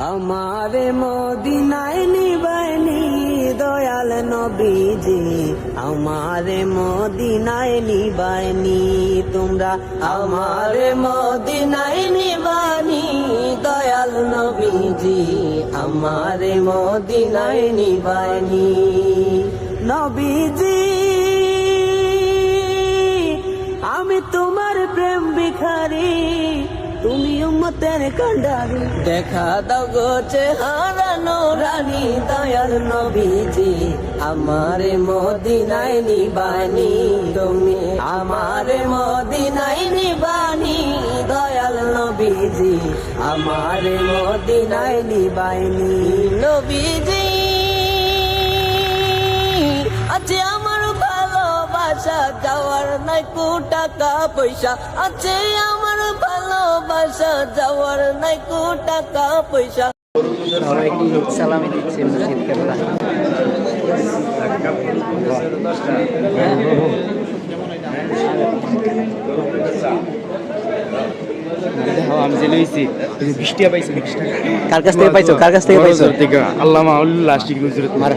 আমারে মদিনায় নিবাইনি দয়াল নবীজি, আমারে মদিনায় নিবাইনি তোমরা, আমারে মদিনায় নিবানি দয়াল নবীজি, আমারে মদিনায় নিবাইনি নবীজি। আমি তোমার প্রেম ভিখারি, তুমি উম্মতের কান্ডারি, দেখা দাও গো চেহারা নূরানি দয়াল নবীজি, আমারে মদিনায় নিবানি তুমি, আমারে মদিনায় নিবানি দয়াল নবীজি, আমারে মদিনায় নিবানি নবীজি। আছে আমার ভালোবাসা, যাওয়ার নাই কো টাকা পয়সা, আছে আমার ভালোবাসা, যাওয়ার নাই কো টাকা পয়সা। সবাইকে সালামি দিচ্ছে মসজিদ কেবলা। আমি যে লইছি 20 টাকা পাইছি। কার কাছ থেকে পাইছো? কার কাছ থেকে পাইছো? আল্লামা আল্লাহ লাস্টিক নুজরত মার